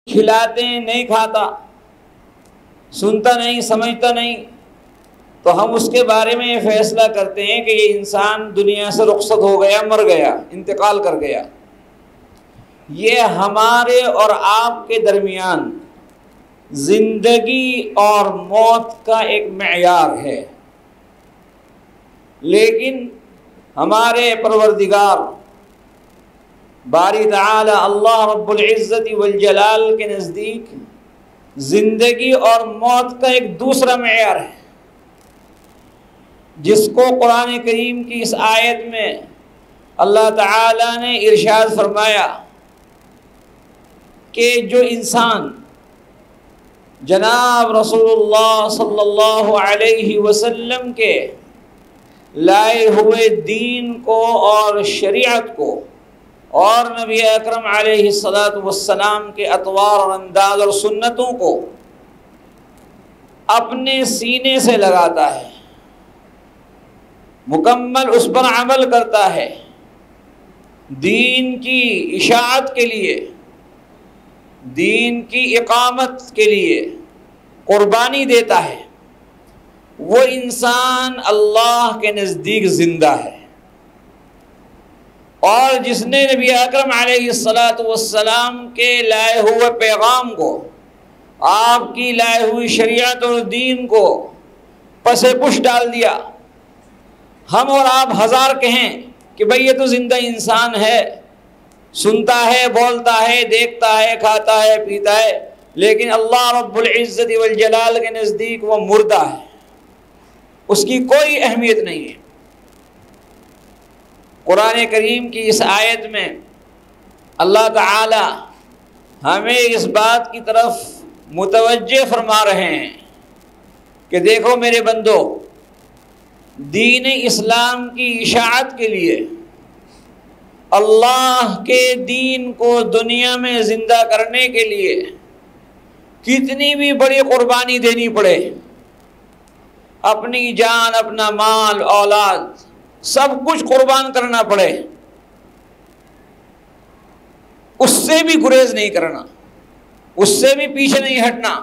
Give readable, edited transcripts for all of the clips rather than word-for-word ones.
کھلاتے ہیں نہیں کھاتا، سنتا نہیں سمجھتا نہیں، تو ہم اس کے بارے میں یہ فیصلہ کرتے ہیں کہ یہ انسان دنیا سے رخصت ہو گیا، مر گیا، انتقال کر گیا۔ یہ ہمارے اور آپ کے درمیان زندگی اور موت کا ایک معیار ہے، لیکن ہمارے پروردگار باری تعالی اللہ رب العزت والجلال کے نزدیک زندگی اور موت کا ایک دوسرا معیار ہے، جس کو قرآن کریم کی اس آیت میں اللہ تعالی نے ارشاد فرمایا کہ جو انسان جناب رسول اللہ صلی اللہ علیہ وسلم کے لائے ہوئے دین کو اور شریعت کو اور نبی اکرم علیہ الصلاۃ والسلام کے اطوار اور انداز اور سنتوں کو اپنے سینے سے لگاتا ہے، مکمل اس پر عمل کرتا ہے، دین کی اشاعت کے لیے، دین کی اقامت کے لیے قربانی دیتا ہے، وہ انسان اللہ کے نزدیک زندہ ہے۔ اور جس نے نبی اکرم علیہ الصلاۃ والسلام کے لائے ہوئے پیغام کو، آپ کی لائے ہوئی شریعت اور دین کو پس پش ڈال دیا، ہم اور آپ ہزار کہیں کہ بھئی یہ تو زندہ انسان ہے، سنتا ہے، بولتا ہے، دیکھتا ہے، کھاتا ہے، پیتا ہے، لیکن اللہ رب العزت والجلال کے نزدیک وہ مردہ ہے، اس کی کوئی اہمیت نہیں ہے۔ قرآن کریم کی اس آیت میں اللہ تعالی ہمیں اس بات کی طرف متوجہ فرما رہے ہیں کہ دیکھو میرے بندو، دین اسلام کی اشاعت کے لیے، اللہ کے دین کو دنیا میں زندہ کرنے کے لیے کتنی بھی بڑی قربانی دینی پڑے، اپنی جان، اپنا مال، اولاد، سب کچھ قربان کرنا پڑے، اس سے بھی گریز نہیں کرنا، اس سے بھی پیچھے نہیں ہٹنا،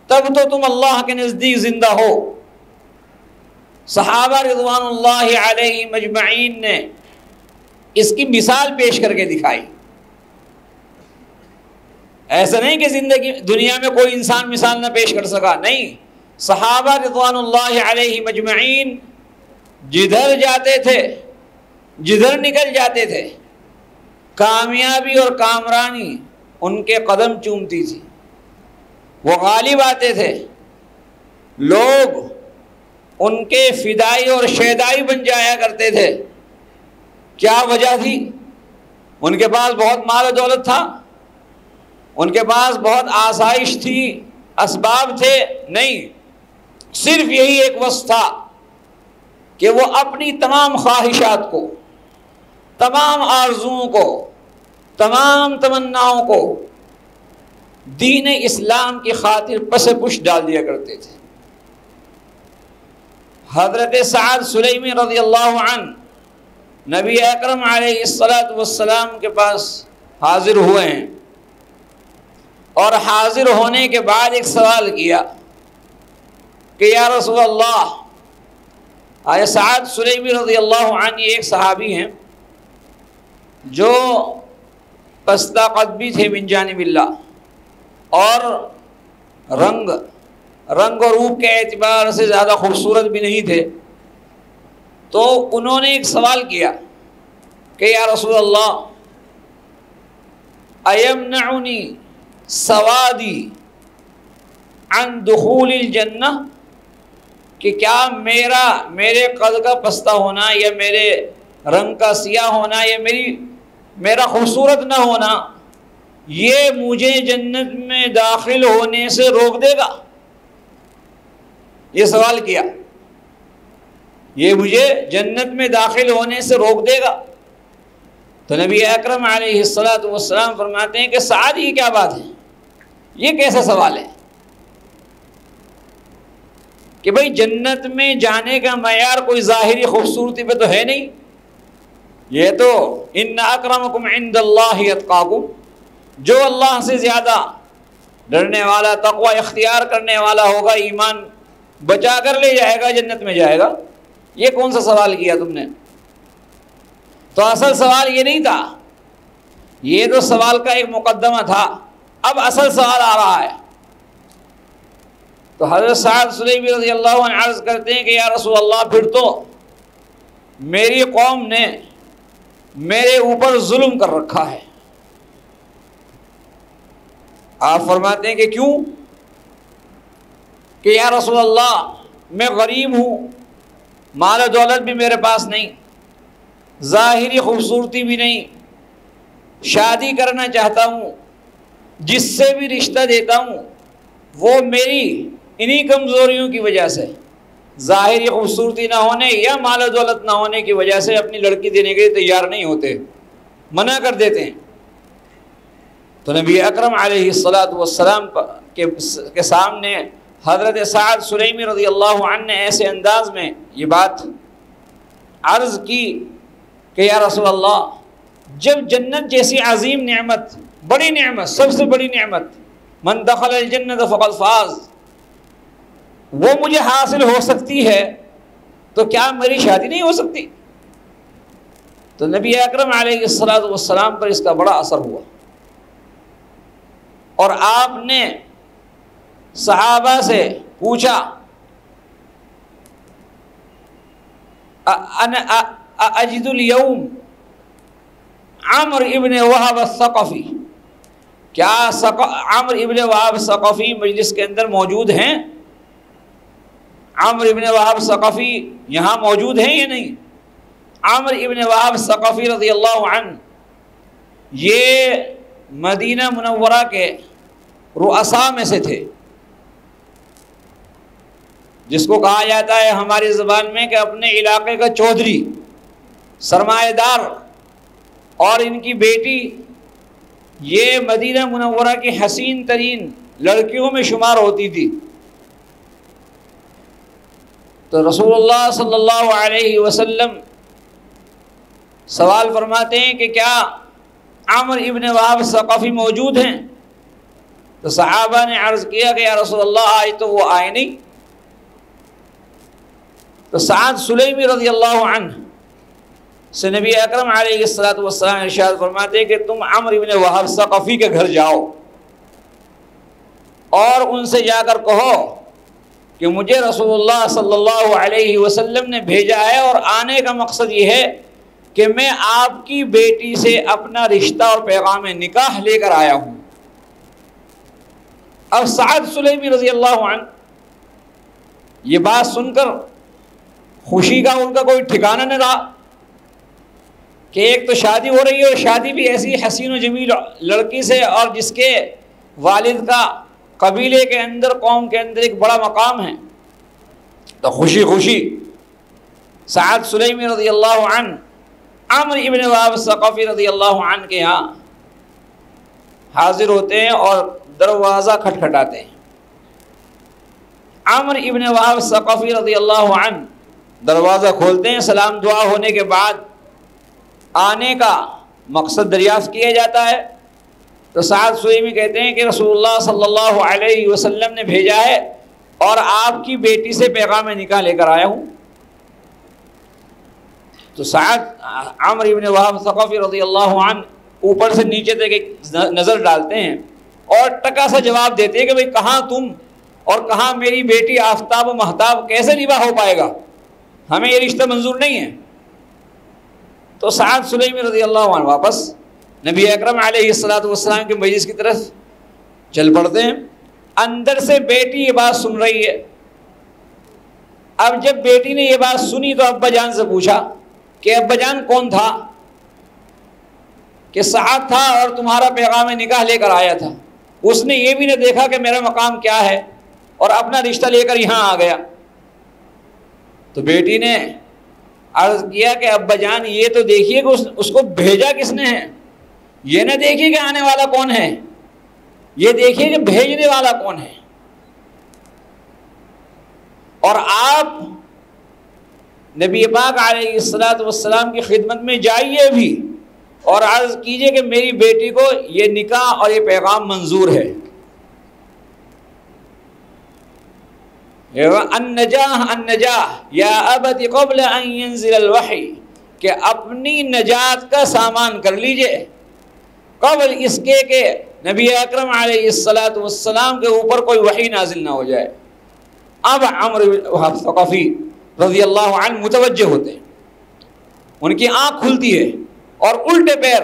تب تو تم اللہ کے نزدیک زندہ ہو۔ صحابہ رضوان اللہ علیہ مجمعین نے اس کی مثال پیش کر کے دکھائی۔ ایسا نہیں کہ زندگی دنیا میں کوئی انسان مثال نہ پیش کر سکا، نہیں، صحابہ رضوان اللہ علیہ مجمعین جدھر جاتے تھے، جدھر نکل جاتے تھے، کامیابی اور کامرانی ان کے قدم چومتی تھی، وہ غالب آتے تھے، لوگ ان کے فدائی اور شیدائی بن جایا کرتے تھے۔ کیا وجہ تھی؟ ان کے پاس بہت مال و دولت تھا، ان کے پاس بہت آسائش تھی، اسباب تھے؟ نہیں، صرف یہی ایک وصف تھا کہ وہ اپنی تمام خواہشات کو، تمام آرزوؤں کو، تمام تمناؤں کو دین اسلام کی خاطر پس پش ڈال دیا کرتے تھے۔ حضرت سعد سلیمی رضی اللہ عنہ نبی اکرم علیہ الصلاۃ والسلام کے پاس حاضر ہوئے ہیں، اور حاضر ہونے کے بعد ایک سوال کیا کہ یا رسول اللہ، آیا سعد سلیمی رضی اللہ عنہ ایک صحابی ہیں جو پستہ قد بھی تھے من جانب اللہ، اور رنگ اور روپ کے اعتبار سے زیادہ خوبصورت بھی نہیں تھے، تو انہوں نے ایک سوال کیا کہ یا رسول اللہ، ایمنعنی سوادی عن دخول الجنہ، کہ کیا میرے قد کا پستہ ہونا، یا میرے رنگ کا سیاہ ہونا، یا میرا خوبصورت نہ ہونا، یہ مجھے جنت میں داخل ہونے سے روک دے گا؟ یہ سوال کیا، یہ مجھے جنت میں داخل ہونے سے روک دے گا؟ تو نبی اکرم علیہ الصلاۃ والسلام فرماتے ہیں کہ سعد، یہ کیا بات ہے، یہ کیسا سوال ہے کہ بھئی جنت میں جانے کا معیار کوئی ظاہری خوبصورتی پہ تو ہے نہیں، یہ تو ان اکرمکم عند اللہ اتقاکم، جو اللہ سے زیادہ ڈرنے والا، تقوی اختیار کرنے والا ہوگا، ایمان بچا کر لے جائے گا، جنت میں جائے گا۔ یہ کون سا سوال کیا تم نے؟ تو اصل سوال یہ نہیں تھا، یہ تو سوال کا ایک مقدمہ تھا، اب اصل سوال آ رہا ہے۔ تو حضرت سعد سلیمی رضی اللہ عنہ عرض کرتے ہیں کہ یا رسول اللہ، پھر تو میری قوم نے میرے اوپر ظلم کر رکھا ہے۔ آپ فرماتے ہیں کہ کیوں؟ کہ یا رسول اللہ، میں غریب ہوں، مال و دولت بھی میرے پاس نہیں، ظاہری خوبصورتی بھی نہیں، شادی کرنا چاہتا ہوں، جس سے بھی رشتہ دیتا ہوں وہ میری انہی کمزوریوں کی وجہ سے، ظاہری خوبصورتی نہ ہونے یا مال و دولت نہ ہونے کی وجہ سے اپنی لڑکی دینے کے لیے تیار نہیں ہوتے، منع کر دیتے ہیں۔ تو نبی اکرم علیہ الصلاۃ والسلام کے سامنے حضرت سعد سلیمی رضی اللہ عنہ نے ایسے انداز میں یہ بات عرض کی کہ یا رسول اللہ، جب جنت جیسی عظیم نعمت، بڑی نعمت، سب سے بڑی نعمت، من دخل الجنت فقد فاز، وہ مجھے حاصل ہو سکتی ہے تو کیا میری شادی نہیں ہو سکتی؟ تو نبی اکرم علیہ الصلاۃ والسلام پر اس کا بڑا اثر ہوا، اور آپ نے صحابہ سے پوچھا اجد اليوم عمرو ابن وہب الثقفی، کیا عمرو ابن وہب ثقفی مجلس کے اندر موجود ہیں؟ عمرو ابن وہب ثقفی یہاں موجود ہیں یا نہیں؟ عمرو ابن وہب ثقفی رضی اللہ عنہ یہ مدینہ منورہ کے رؤساء میں سے تھے، جس کو کہا جاتا ہے ہماری زبان میں کہ اپنے علاقے کا چودھری، سرمایہ دار، اور ان کی بیٹی یہ مدینہ منورہ کی حسین ترین لڑکیوں میں شمار ہوتی تھی۔ تو رسول اللہ صلی اللہ علیہ وسلم سوال فرماتے ہیں کہ کیا عمرو ابن وہب ثقفی موجود ہیں؟ تو صحابہ نے عرض کیا کہ یا رسول اللہ، آج تو وہ آئے نہیں۔ تو سعد سلیمی رضی اللہ عنہ سے نبی اکرم علیہ الصلوۃ والسلام ارشاد فرماتے ہیں کہ تم عمرو ابن وہب ثقفی کے گھر جاؤ اور ان سے جا کر کہو کہ مجھے رسول اللہ صلی اللہ علیہ وسلم نے بھیجا ہے، اور آنے کا مقصد یہ ہے کہ میں آپ کی بیٹی سے اپنا رشتہ اور پیغام نکاح لے کر آیا ہوں۔ اب سعد سلیمی رضی اللہ عنہ یہ بات سن کر خوشی کا ان کا کوئی ٹھکانہ نہ رہا کہ ایک تو شادی ہو رہی ہے، اور شادی بھی ایسی حسین و جمیل لڑکی سے، اور جس کے والد کا قبیلے کے اندر، قوم کے اندر ایک بڑا مقام ہے۔ تو خوشی خوشی سعد سلیمی رضی اللہ عنہ عمرو ابن وہب ثقفی رضی اللہ عنہ کے ہاں حاضر ہوتے ہیں اور دروازہ کھٹکھٹاتے ہیں۔ عمرو ابن وہب ثقفی رضی اللہ عنہ دروازہ کھولتے ہیں، سلام دعا ہونے کے بعد آنے کا مقصد دریافت کیا جاتا ہے۔ تو سعد سلیمی کہتے ہیں کہ رسول اللہ صلی اللہ علیہ وسلم نے بھیجا ہے اور آپ کی بیٹی سے پیغام نکاح لے کر آیا ہوں۔ تو عمرو ابن وہب ثقفی رضی اللہ عنہ اوپر سے نیچے تک ایک نظر ڈالتے ہیں اور ٹکا سا جواب دیتے ہیں کہ بھئی کہاں تم اور کہاں میری بیٹی آفتاب و مہتاب، کیسے نباہ ہو پائے گا، ہمیں یہ رشتہ منظور نہیں ہے۔ تو سعد سلیمی رضی اللہ عنہ واپس نبی اکرم علیہ الصلوۃ والسلام کے مجلس کی طرف چل پڑتے ہیں۔ اندر سے بیٹی یہ بات سن رہی ہے۔ اب جب بیٹی نے یہ بات سنی تو ابا جان سے پوچھا کہ ابا جان کون تھا؟ کہ سعد تھا اور تمہارا پیغام نکاح لے کر آیا تھا۔ اس نے یہ بھی نہ دیکھا کہ میرا مقام کیا ہے اور اپنا رشتہ لے کر یہاں آ گیا۔ تو بیٹی نے عرض کیا کہ ابا جان یہ تو دیکھیے کہ اس کو بھیجا کس نے ہے، یہ نہ دیکھیے کہ آنے والا کون ہے، یہ دیکھیے کہ بھیجنے والا کون ہے۔ اور آپ نبی پاک علیہ الصلوۃ والسلام کی خدمت میں جائیے بھی اور عرض کیجئے کہ میری بیٹی کو یہ نکاح اور یہ پیغام منظور ہے۔ النجاح یا ابت قبل ان ينزل الوحی، کہ اپنی نجات کا سامان کر لیجئے قبل اس کے کہ نبی اکرم علیہ السلام کے اوپر کوئی وحی نازل نہ ہو جائے۔ اب عمرو ثقفی رضی اللہ عنہ متوجہ ہوتے ہیں، ان کی آنکھ کھلتی ہے اور الٹے پیر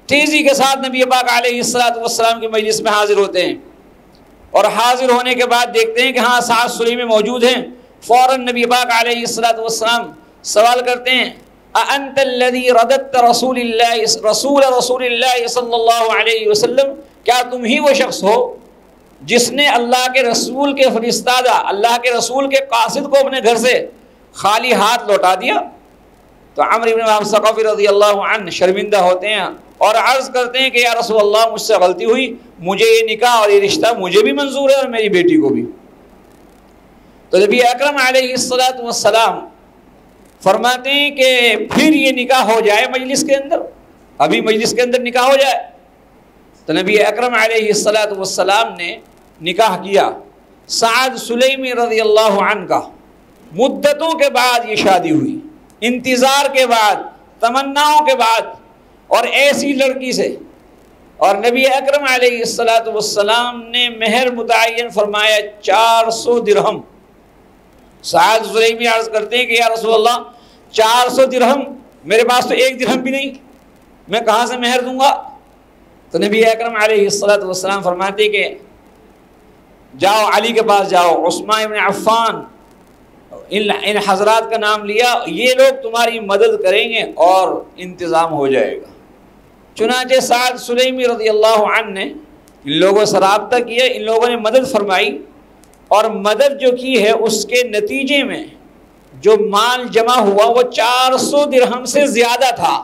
تیزی کے ساتھ نبی پاک علیہ السلام کی مجلس میں حاضر ہوتے ہیں، اور حاضر ہونے کے بعد دیکھتے ہیں کہ ہاں سعد سلیمی موجود ہیں۔ فوراً نبی پاک علیہ السلام سوال کرتے ہیں، اَأَنْتَ الَّذِي رَدَدْتَ رسول اللہ صلی اللہ علیہ وسلم، کیا تم ہی وہ شخص ہو جس نے اللہ کے رسول کے فرستادہ، اللہ کے رسول کے قاصد کو اپنے گھر سے خالی ہاتھ لوٹا دیا؟ تو عمرو بن وہب ثقفی رضی اللہ عنہ شرمندہ ہوتے ہیں اور عرض کرتے ہیں کہ یا رسول اللہ مجھ سے غلطی ہوئی، مجھے یہ نکاح اور یہ رشتہ مجھے بھی منظور ہے اور میری بیٹی کو بھی۔ تو نبی اکرم علیہ السلام فرماتے ہیں کہ پھر یہ نکاح ہو جائے مجلس کے اندر، ابھی مجلس کے اندر نکاح ہو جائے۔ تو نبی اکرم علیہ السلام نے نکاح کیا سعد سلیمی رضی اللہ عنہ کا۔ مدتوں کے بعد یہ شادی ہوئی، انتظار کے بعد، تمناؤں کے بعد، اور ایسی لڑکی سے۔ اور نبی اکرم علیہ السلام نے مہر متعین فرمایا 400 درہم۔ سعد سلیمی عرض کرتے ہیں کہ یا رسول اللہ 400 درہم، میرے پاس تو 1 درہم بھی نہیں، میں کہاں سے مہر دوں گا؟ تو نبی اکرم علیہ السلام فرماتے کہ جاؤ علی کے پاس جاؤ، عثمان بن عفان، ان حضرات کا نام لیا، یہ لوگ تمہاری مدد کریں گے اور انتظام ہو جائے گا۔ چنانچہ سعد سلیمی رضی اللہ عنہ نے ان لوگوں سے رابطہ کیا، ان لوگوں نے مدد فرمائی، اور مدد جو کی ہے اس کے نتیجے میں جو مال جمع ہوا وہ 400 درہم سے زیادہ تھا۔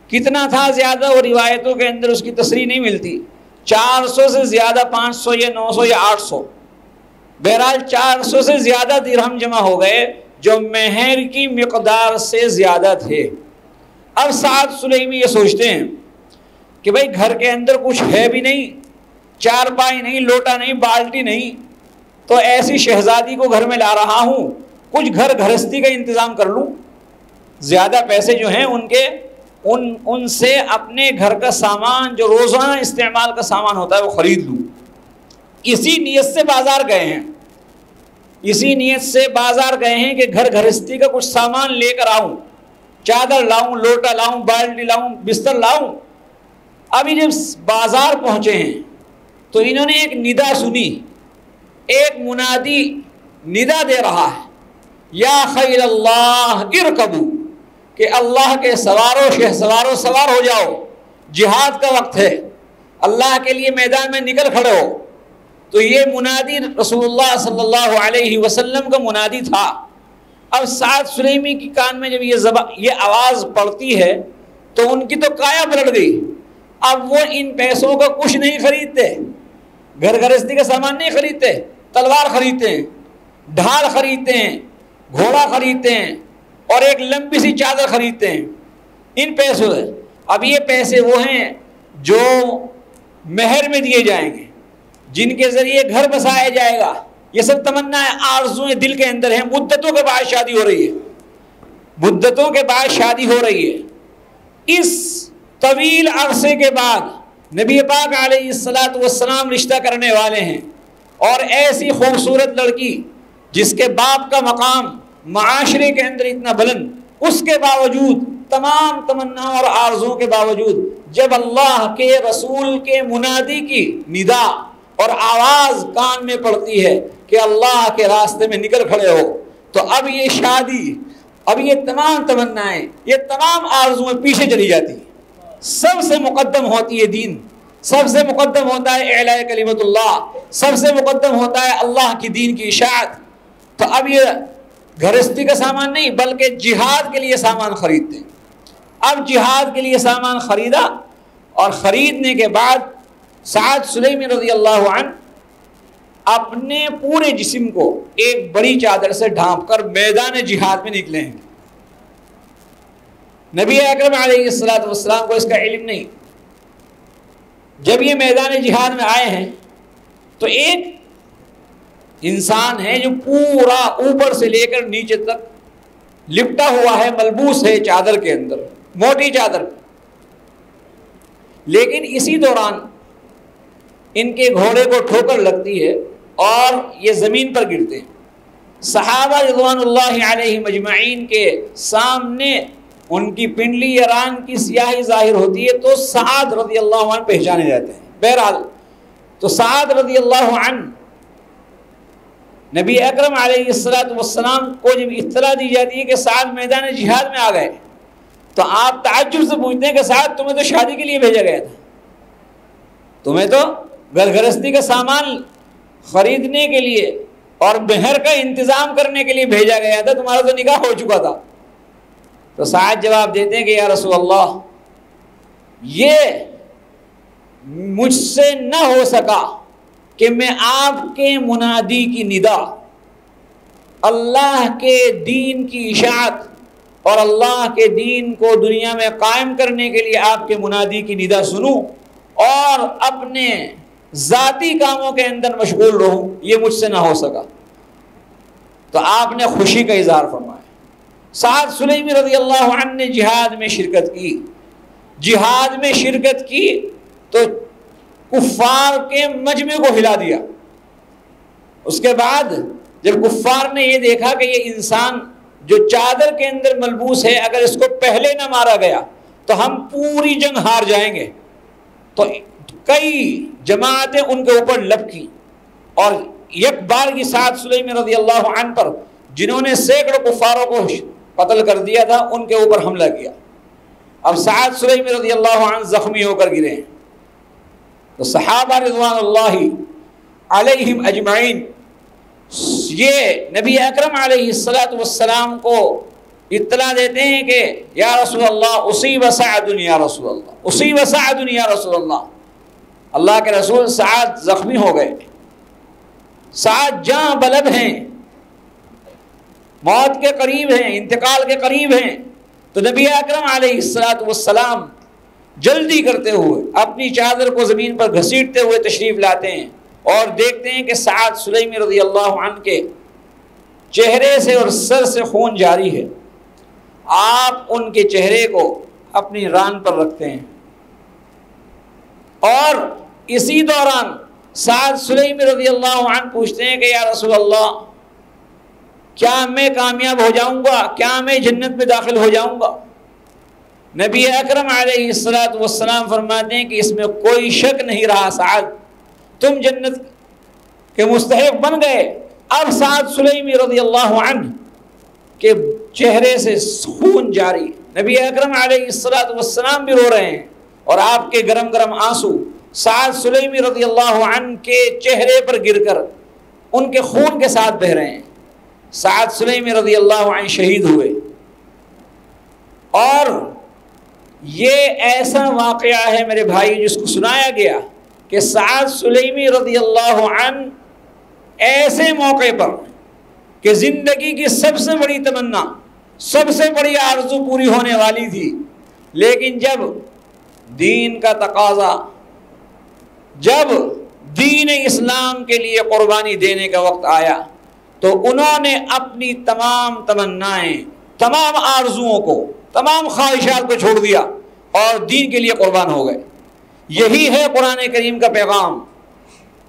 کتنا تھا زیادہ، وہ روایتوں کے اندر اس کی تصریح نہیں ملتی، 400 سے زیادہ، 500 یا 900 یا 800، بہرحال 400 سے زیادہ درہم جمع ہو گئے جو مہر کی مقدار سے زیادہ تھے۔ اب سعد سلیمی یہ سوچتے ہیں کہ بھائی گھر کے اندر کچھ ہے بھی نہیں، چارپائی نہیں، لوٹا نہیں، بالٹی نہیں، تو ایسی شہزادی کو گھر میں لا رہا ہوں، کچھ گھر گھرستی کا انتظام کر لوں، زیادہ پیسے جو ہیں ان سے اپنے گھر کا سامان جو روزانہ استعمال کا سامان ہوتا ہے وہ خرید لوں۔ اسی نیت سے بازار گئے ہیں، اسی نیت سے بازار گئے ہیں کہ گھر گھرستی کا کچھ سامان لے کر آؤں، چادر لاؤں، لوٹا لاؤں، بالٹی لاؤں، بستر لاؤں۔ ابھی جب بازار پہنچے ہیں تو انہوں نے ایک ندا سنی، ایک منادی ندا دے رہا ہے، یا خیل اللہ ارکبو، کہ اللہ کے سوارو شہسوارو سوار ہو جاؤ، جہاد کا وقت ہے، اللہ کے لیے میدان میں نکل کھڑے ہو۔ تو یہ منادی رسول اللہ صلی اللہ علیہ وسلم کا منادی تھا۔ اب سعد سلیمی کی کان میں جب یہ آواز پڑتی ہے تو ان کی تو کایا پلٹ گئی۔ اب وہ ان پیسوں کا کچھ نہیں خریدتے، گھر گھرستی کا سامان نہیں خریدتے، تلوار خریدتے ہیں، ڈھال خریدتے ہیں، گھوڑا خریدتے ہیں، اور ایک لمبی سی چادر خریدتے ہیں ان پیسوں سے۔ اب یہ پیسے وہ ہیں جو مہر میں دیے جائیں گے، جن کے ذریعے گھر بسایا جائے گا۔ یہ سب تمنا ہے، آرزویں دل کے اندر ہیں۔ مدتوں کے بعد شادی ہو رہی ہے، مدتوں کے بعد شادی ہو رہی ہے۔ اس طویل عرصے کے بعد نبی پاک علیہ السلام رشتہ کرنے والے ہیں، اور ایسی خوبصورت لڑکی جس کے باپ کا مقام معاشرے کے اندر اتنا بلند، اس کے باوجود، تمام تمنا اور آرزوؤں کے باوجود، جب اللہ کے رسول کے منادی کی ندا اور آواز کان میں پڑتی ہے کہ اللہ کے راستے میں نکل کھڑے ہو، تو اب یہ شادی، اب یہ تمام تمنائیں، یہ تمام آرزویں پیچھے چلی جاتی ہیں۔ سب سے مقدم ہوتی ہے دین، سب سے مقدم ہوتا ہے اعلاء کلمت اللہ، سب سے مقدم ہوتا ہے اللہ کی دین کی اشاعت۔ تو اب یہ گھرستی کا سامان نہیں بلکہ جہاد کے لیے سامان خریدتے ہیں۔ اب جہاد کے لیے سامان خریدا، اور خریدنے کے بعد سعد سلیمی رضی اللہ عنہ اپنے پورے جسم کو ایک بڑی چادر سے ڈھانپ کر میدان جہاد میں نکلے ہیں۔ نبی اکرم علیہ السلام کو اس کا علم نہیں۔ جب یہ میدان جہاد میں آئے ہیں تو انسان ہے جو پورا اوپر سے لے کر نیچے تک لپٹا ہوا ہے، ملبوس ہے چادر کے اندر، موٹی چادر، لیکن اسی دوران ان کے گھوڑے کو ٹھوکر لگتی ہے اور یہ زمین پر گرتے ہیں۔ صحابہ رضوان اللہ علیہ مجمعین کے سامنے ان کی پنڈلی یا ران کی سیاہی ظاہر ہوتی ہے تو سعد رضی اللہ عنہ پہچانے جاتے ہیں۔ بہرحال تو سعد رضی اللہ عنہ نبی اکرم علیہ السلام کو جب اطلاع دی جاتی ہے کہ سعد میدان جہاد میں آ گئے تو آپ تعجب سے پوچھتے ہیں کہ سعد تمہیں تو شادی کے لیے بھیجا گیا تھا، تمہیں تو گھر گھرستی کا سامان خریدنے کے لیے اور مہر کا انتظام کرنے کے لیے بھیجا گیا تھا، تمہارا تو نکاح ہو چکا تھا۔ تو سعد جواب دیتے ہیں کہ یا رسول اللہ یہ مجھ سے نہ ہو سکا کہ میں آپ کے منادی کی ندا، اللہ کے دین کی اشاعت اور اللہ کے دین کو دنیا میں قائم کرنے کے لیے آپ کے منادی کی ندا سنوں اور اپنے ذاتی کاموں کے اندر مشغول رہوں، یہ مجھ سے نہ ہو سکا۔ تو آپ نے خوشی کا اظہار فرمایا۔ سعد سلیمی رضی اللہ عنہ نے جہاد میں شرکت کی، جہاد میں شرکت کی تو کفار کے مجمع کو ہلا دیا۔ اس کے بعد جب کفار نے یہ دیکھا کہ یہ انسان جو چادر کے اندر ملبوس ہے اگر اس کو پہلے نہ مارا گیا تو ہم پوری جنگ ہار جائیں گے، تو کئی جماعتیں ان کے اوپر لپکی اور یک بار کی سعد سلیمی رضی اللہ عنہ پر جنہوں نے سینکڑوں کفاروں کو قتل کر دیا تھا ان کے اوپر حملہ کیا۔ اب سعد سلیمی رضی اللہ عنہ زخمی ہو کر گرے ہیں۔ تو صحابہ رضوان اللہ علیہم اجمعین یہ نبی اکرم علیہ السلام کو اطلاع دیتے ہیں کہ یا رسول اللہ اصیب سعد یا رسول اللہ، اصیب سعد یا رسول اللہ، اللہ کے رسول سعد زخمی ہو گئے، سعد جاں بلب ہیں، موت کے قریب ہیں، انتقال کے قریب ہیں۔ تو نبی اکرم علیہ السلام جلدی کرتے ہوئے اپنی چادر کو زمین پر گھسیٹتے ہوئے تشریف لاتے ہیں اور دیکھتے ہیں کہ سعد سلیمی رضی اللہ عنہ کے چہرے سے اور سر سے خون جاری ہے۔ آپ ان کے چہرے کو اپنی ران پر رکھتے ہیں اور اسی دوران سعد سلیمی رضی اللہ عنہ پوچھتے ہیں کہ یا رسول اللہ کیا میں کامیاب ہو جاؤں گا، کیا میں جنت میں داخل ہو جاؤں گا؟ نبی اکرم علیہ السلام فرماتے ہیں کہ اس میں کوئی شک نہیں رہا سعد، تم جنت کے مستحق بن گئے۔ اب سعد سلیمی رضی اللہ عنہ کے چہرے سے خون جاری، نبی اکرم علیہ السلام بھی رو رہے ہیں اور آپ کے گرم گرم آنسو سعد سلیمی رضی اللہ عنہ کے چہرے پر گر کر ان کے خون کے ساتھ بہہ رہے ہیں۔ سعد سلیمی رضی اللہ عنہ شہید ہوئے اور یہ ایسا واقعہ ہے میرے بھائی جس کو سنایا گیا کہ سعد سلیمی رضی اللہ عنہ ایسے موقع پر کہ زندگی کی سب سے بڑی تمنا، سب سے بڑی آرزو پوری ہونے والی تھی، لیکن جب دین کا تقاضا، جب دین اسلام کے لیے قربانی دینے کا وقت آیا تو انہوں نے اپنی تمام تمنائیں، تمام آرزوؤں کو، تمام خواہشات کو چھوڑ دیا اور دین کے لیے قربان ہو گئے۔ یہی ہے قرآن کریم کا پیغام،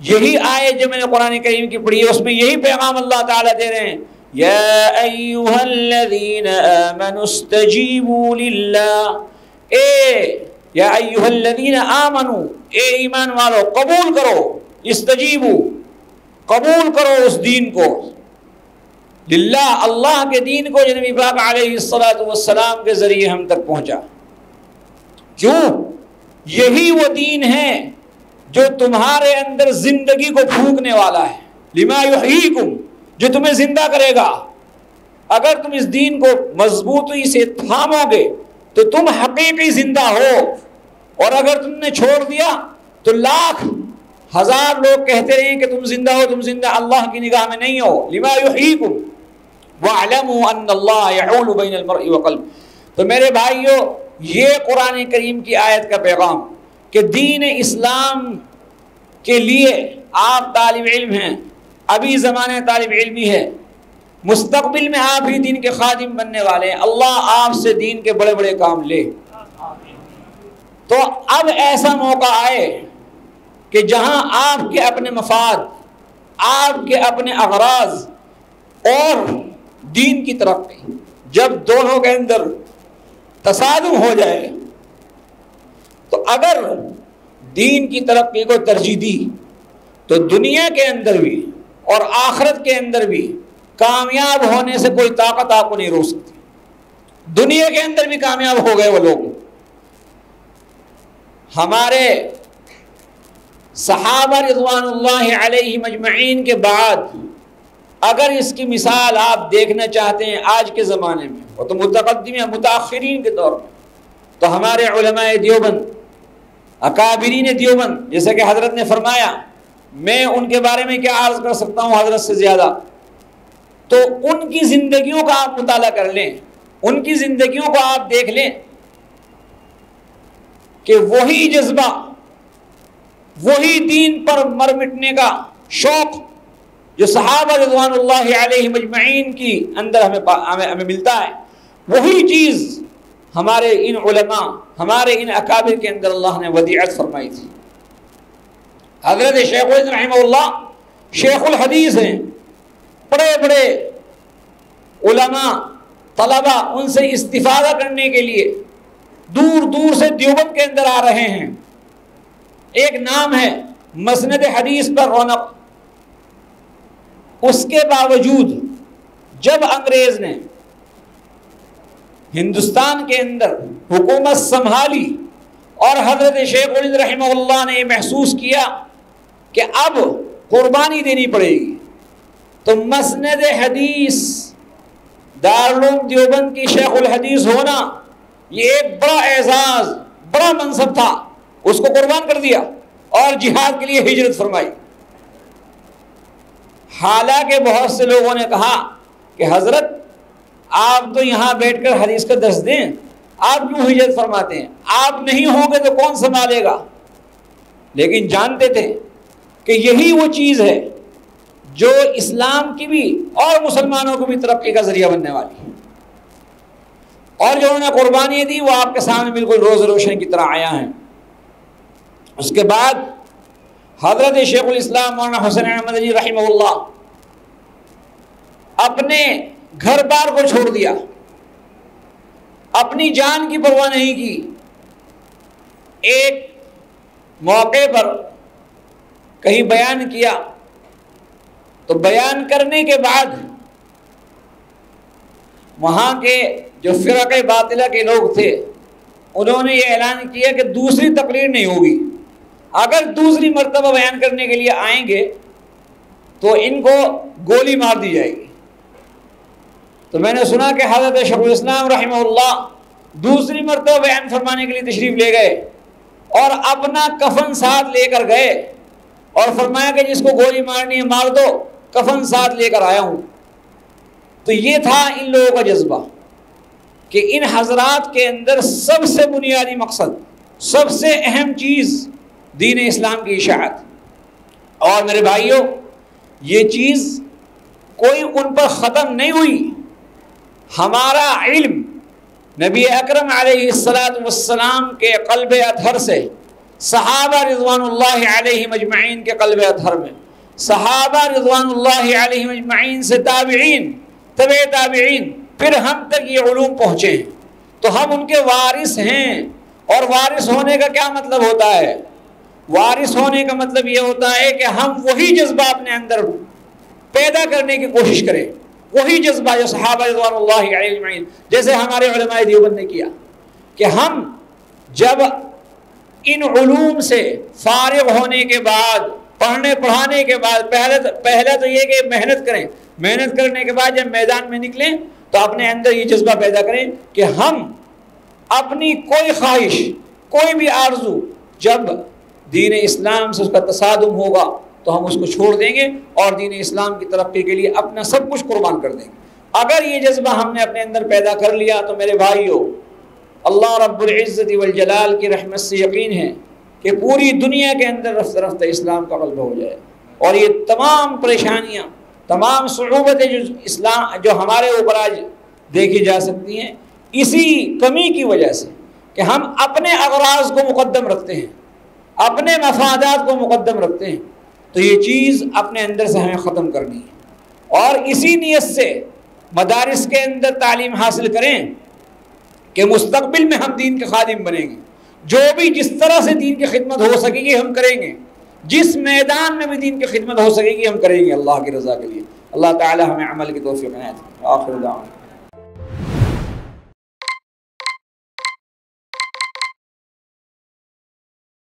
یہی آیت جو میں نے قرآن کریم کی پڑھی ہے اس میں یہی پیغام اللہ تعالیٰ دے رہے ہیں، یا ایھا الذین آمنوا استجیبوا للہ، یا ایھا الذین آمنوا، اے ایمان والو قبول کرو، استجیبوا، قبول کرو اس دین کو، للہ، اللہ کے دین کو جو نبی پاک علیہ السلام کے ذریعے ہم تک پہنچا۔ کیوں؟ یہی وہ دین ہے جو تمہارے اندر زندگی کو پھونکنے والا ہے، لما یحییکم، جو تمہیں زندہ کرے گا۔ اگر تم اس دین کو مضبوطی سے تھامو گے تو تم حقیقی زندہ ہو، اور اگر تم نے چھوڑ دیا تو لاکھ ہزار لوگ کہتے رہیں کہ تم زندہ ہو، تم زندہ اللہ کی نگاہ میں نہیں ہو۔ لما یحییکم وَاعْلَمُوا أَنَّ اللَّهَ يَحُولُ بَيْنَ الْمَرْءِ وَقَلْبِهِ۔ تو میرے بھائیو، یہ قرآن کریم کی آیت کا پیغام کہ دین اسلام کے لیے آپ طالب علم ہیں، ابھی زمانے طالب علمی ہے، مستقبل میں آپ ہی دین کے خادم بننے والے ہیں، اللہ آپ سے دین کے بڑے بڑے کام لے۔ تو اب ایسا موقع آئے کہ جہاں آپ کے اپنے مفاد، آپ کے اپنے اغراض اور دین کی ترقی، جب دونوں کے اندر تصادم ہو جائے، تو اگر دین کی ترقی کو ترجیح دی تو دنیا کے اندر بھی اور آخرت کے اندر بھی کامیاب ہونے سے کوئی طاقت آپ کو نہیں روک سکتی۔ دنیا کے اندر بھی کامیاب ہو گئے وہ لوگ۔ ہمارے صحابہ رضوان اللہ علیہ مجمعین کے بعد اگر اس کی مثال آپ دیکھنا چاہتے ہیں آج کے زمانے میں، وہ تو متقدم یا متاخرین کے دور میں، تو ہمارے علماء دیوبند، اکابرین دیوبند، جیسے کہ حضرت نے فرمایا، میں ان کے بارے میں کیا عرض کر سکتا ہوں حضرت سے زیادہ، تو ان کی زندگیوں کا آپ مطالعہ کر لیں، ان کی زندگیوں کو آپ دیکھ لیں کہ وہی جذبہ، وہی دین پر مر مٹنے کا شوق جو صحابہ رضوان اللہ علیہ مجمعین کی اندر ہمیں ملتا ہے، وہی چیز ہمارے ان علماء، ہمارے ان اکابر کے اندر اللہ نے ودیعت فرمائی تھی۔ حضرت شیخ الحدیث رحمہ اللہ شیخ الحدیث ہیں، بڑے بڑے علماء، طلبہ ان سے استفادہ کرنے کے لیے دور دور سے دیوبند کے اندر آ رہے ہیں۔ ایک نام ہے مسند حدیث پر رونق، اس کے باوجود جب انگریز نے ہندوستان کے اندر حکومت سنبھالی اور حضرت شیخ الہند رحمہ اللہ نے یہ محسوس کیا کہ اب قربانی دینی پڑے گی، تو مسند حدیث دارالعلوم دیوبند کی شیخ الحدیث ہونا یہ ایک بڑا اعزاز، بڑا منصب تھا، اس کو قربان کر دیا اور جہاد کے لیے ہجرت فرمائی۔ حالانکہ بہت سے لوگوں نے کہا کہ حضرت آپ تو یہاں بیٹھ کر حدیث کا درس دیں، آپ کیوں ہجرت فرماتے ہیں؟ آپ نہیں ہوں گے تو کون سنبھالے گا؟ لیکن جانتے تھے کہ یہی وہ چیز ہے جو اسلام کی بھی اور مسلمانوں کو بھی ترقی کا ذریعہ بننے والی ہے، اور جو انہوں نے قربانیاں دی وہ آپ کے سامنے بالکل روز روشن کی طرح آیا ہیں۔ اس کے بعد حضرت شیخ الاسلام مولانا حسین احمد علی رحمہ اللہ اپنے گھر بار کو چھوڑ دیا، اپنی جان کی پرواہ نہیں کی۔ ایک موقع پر کہیں بیان کیا تو بیان کرنے کے بعد وہاں کے جو فرقہ باطلہ کے لوگ تھے انہوں نے یہ اعلان کیا کہ دوسری تقریر نہیں ہوگی، اگر دوسری مرتبہ بیان کرنے کے لیے آئیں گے تو ان کو گولی مار دی جائے گی۔ تو میں نے سنا کہ حضرت شیخ الاسلام رحمہ اللہ دوسری مرتبہ بیان فرمانے کے لیے تشریف لے گئے اور اپنا کفن ساتھ لے کر گئے اور فرمایا کہ جس کو گولی مارنی ہے مار دو، کفن ساتھ لے کر آیا ہوں۔ تو یہ تھا ان لوگوں کا جذبہ کہ ان حضرات کے اندر سب سے بنیادی مقصد، سب سے اہم چیز دین اسلام کی اشاعت۔ اور میرے بھائیوں، یہ چیز کوئی ان پر ختم نہیں ہوئی۔ ہمارا علم نبی اکرم علیہ السلام کے قلب اطہر سے، صحابہ رضوان اللہ علیہ مجمعین کے قلب اطہر میں، صحابہ رضوان اللہ علیہ مجمعین سے تابعین، تبع تابعین، پھر ہم تک یہ علوم پہنچے ہیں، تو ہم ان کے وارث ہیں۔ اور وارث ہونے کا کیا مطلب ہوتا ہے؟ وارث ہونے کا مطلب یہ ہوتا ہے کہ ہم وہی جذبہ اپنے اندر پیدا کرنے کی کوشش کریں، وہی جذبہ جو صحابہ رضوان اللہ علیہ اجمعین، جیسے ہمارے علماء دیوبند نے کیا، کہ ہم جب ان علوم سے فارغ ہونے کے بعد، پڑھنے پڑھانے کے بعد، پہلے تو یہ کہ محنت کریں، محنت کرنے کے بعد جب میدان میں نکلیں تو اپنے اندر یہ جذبہ پیدا کریں کہ ہم اپنی کوئی خواہش، کوئی بھی آرزو، جب دین اسلام سے اس کا تصادم ہوگا تو ہم اس کو چھوڑ دیں گے اور دین اسلام کی ترقی کے لیے اپنا سب کچھ قربان کر دیں گے۔ اگر یہ جذبہ ہم نے اپنے اندر پیدا کر لیا تو میرے بھائیوں، اللہ رب العزت والجلال کی رحمت سے یقین ہے کہ پوری دنیا کے اندر رفتہ رفتہ اسلام کا غلبہ ہو جائے۔ اور یہ تمام پریشانیاں، تمام صعوبتیں جو ہمارے اوپر آج دیکھی جا سکتی ہیں، اسی کمی کی وجہ سے کہ ہم اپنے اغراض کو مقدم رکھتے ہیں، اپنے مفادات کو مقدم رکھتے ہیں۔ تو یہ چیز اپنے اندر سے ہمیں ختم کرنی ہے، اور اسی نیت سے مدارس کے اندر تعلیم حاصل کریں کہ مستقبل میں ہم دین کے خادم بنیں گے، جو بھی جس طرح سے دین کی خدمت ہو سکے گی ہم کریں گے، جس میدان میں بھی دین کی خدمت ہو سکے گی ہم کریں گے اللہ کی رضا کے لیے۔ اللہ تعالی ہمیں عمل کی توفیق عنایت فرمائے۔ آخر دعوانا